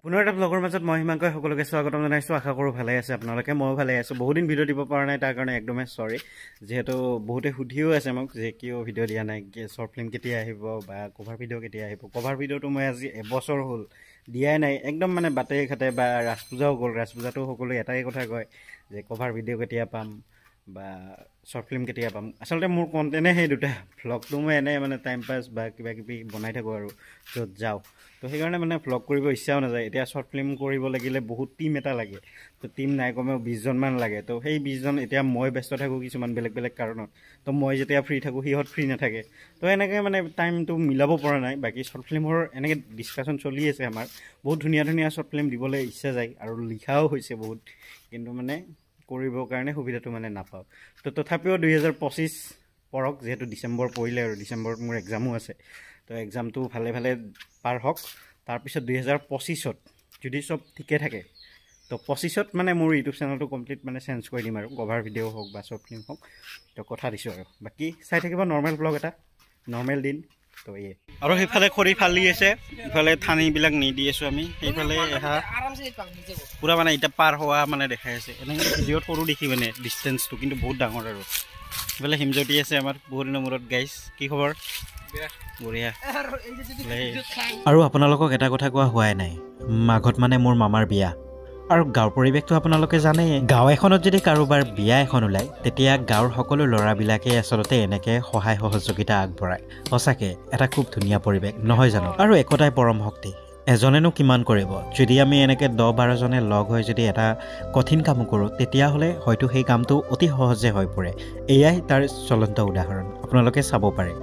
পুনৰ এটা ব্লগৰ মাজত মই হিমাংকই সকলোকে স্বাগতম জনাইছোঁ। আশা কৰোঁ ভালে আছে আপোনালোকে, ময়ো ভালে আছোঁ। বহুদিন ভিডিঅ' দিব পৰা নাই, তাৰ কাৰণে একদমেই চৰি। যিহেতু বহুতে সুধিও আছে মোক যে কিয় ভিডিঅ' দিয়া নাই, শ্বৰ্ট ফিল্ম কেতিয়া আহিব বা কভাৰ ভিডিঅ' কেতিয়া আহিব। কভাৰ ভিডিঅ'টো মই আজি এবছৰ হ'ল দিয়াই নাই, একদম মানে বাটে ঘাটে বা ৰাজ পূজাও গ'ল। ৰাজ পূজাটো সকলোৱে এটাই কথা কয় যে কভাৰ ভিডিঅ' কেতিয়া পাম বা শ্বৰ্ট ফিল্ম কেতিয়া পাম। আচলতে মোৰ কণ্টেণ্টে সেই দুটা, ভ্লগটো মই এনেই মানে টাইম পাছ বা কিবা কিবি বনাই থাকোঁ আৰু য'ত যাওঁ। তো সেইকাৰণে মানে ভ্লগ কৰিব ইচ্ছাও নাযায়। এতিয়া শ্বৰ্ট ফিল্ম কৰিব লাগিলে বহুত টিম এটা লাগে, তো টিম নাই কমেও 20জনমান লাগে। তো সেই 20জন এতিয়া মই ব্যস্ত থাকোঁ কিছুমান বেলেগ বেলেগ কাৰণত, তো মই যেতিয়া ফ্ৰী থাকোঁ সিহঁত ফ্ৰী নাথাকে। তো এনেকৈ মানে টাইমটো মিলাব পৰা নাই। বাকী শ্বৰ্ট ফিল্মৰ এনেকৈ ডিছকাশ্যন চলি আছে আমাৰ, বহুত ধুনীয়া ধুনীয়া শ্বৰ্ট ফিল্ম দিবলৈ ইচ্ছা যায় আৰু লিখাও হৈছে বহুত, কিন্তু মানে কৰিবৰ কাৰণে সুবিধাটো মানে নাপাওঁ। তো তথাপিও 2025 পৰক, যিহেতু ডিচেম্বৰ পৰিলে আৰু ডিচেম্বৰত মোৰ এক্সামো আছে। তো এক্সামটো ভালে ভালে পাৰ হওক। তাৰপিছত 2025ত যদি চব ঠিকে থাকে, তো 25ত মানে মোৰ ইউটিউব চেনেলটো কমপ্লিট মানে চেঞ্জ কৰি দিম আৰু কভাৰ ভিডিঅ' হওক বা শ্বৰ্ট ফিল্ম হওক। তো কথা দিছোঁ আৰু বাকী চাই থাকিব নৰ্মেল ব্লগ এটা, নৰ্মেল দিন। তো এয়ে আৰু সেইফালে খৰি ফালি আছে, ইফালে ঠানিবিলাক নিদি আছোঁ আমি। সেইফালে এহা পূৰা মানে এতিয়া পাৰ হোৱা মানে দেখাই আছে। এনেকৈ ভিডিঅ'ত সৰু দেখি মানে ডিষ্টেঞ্চটো, কিন্তু বহুত ডাঙৰ আৰু। ইফালে হিমজ্যোতি আছে আমাৰ বহুত দিনৰ মূৰত। গাইজ কি খবৰ? বঢ়িয়া। আৰু আপোনালোকক এটা কথা কোৱা হোৱাই নাই, মাঘত মানে মোৰ মামাৰ বিয়া। আৰু গাঁৱৰ পৰিৱেশটো আপোনালোকে জানেই, গাঁও এখনত যদি কাৰোবাৰ বিয়া এখন ওলায়, তেতিয়া গাঁৱৰ সকলো ল'ৰাবিলাকে আচলতে এনেকৈ সহায় সহযোগিতা আগবঢ়ায়। সঁচাকৈ এটা খুব ধুনীয়া পৰিৱেশ, নহয় জানো? আৰু একতাই পৰম শক্তি। এজনেনো কিমান কৰিব? যদি আমি এনেকৈ 10-12জনে লগ হৈ যদি এটা কঠিন কামো কৰোঁ, তেতিয়াহ'লে হয়তো সেই কামটো অতি সহজে হৈ পৰে। এয়াই তাৰ চলন্ত উদাহৰণ, আপোনালোকে চাব পাৰে।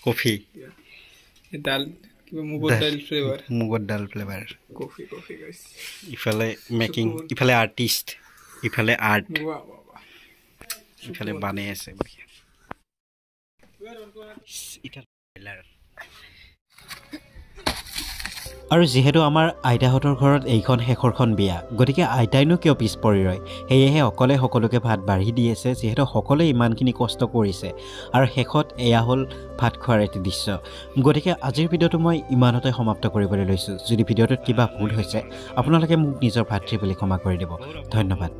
কফি ডাল, কিবা মুগৰ ডাল ফ্লেভাৰ কফি গাইছ। ইফালে মেকিং, ইফালে আৰ্টিষ্ট, ইফালে আৰ্ট, ইফালে বানে আছে। আৰু যিহেতু আমাৰ আইতাহঁতৰ ঘৰত এইখন শেষৰখন বিয়া, গতিকে আইতাইনো কিয় পিছ পৰি ৰয়, সেয়েহে অকলে সকলোকে ভাত বাঢ়ি দি আছে। যিহেতু সকলোৱে ইমানখিনি কষ্ট কৰিছে আৰু শেষত এয়া হ'ল ভাত খোৱাৰ এটি দৃশ্য। গতিকে আজিৰ ভিডিঅ'টো মই ইমানতে সমাপ্ত কৰিবলৈ লৈছোঁ। যদি ভিডিঅ'টোত কিবা ভুল হৈছে, আপোনালোকে মোক নিজৰ ভাতৃ বুলি ক্ষমা কৰি দিব। ধন্যবাদ।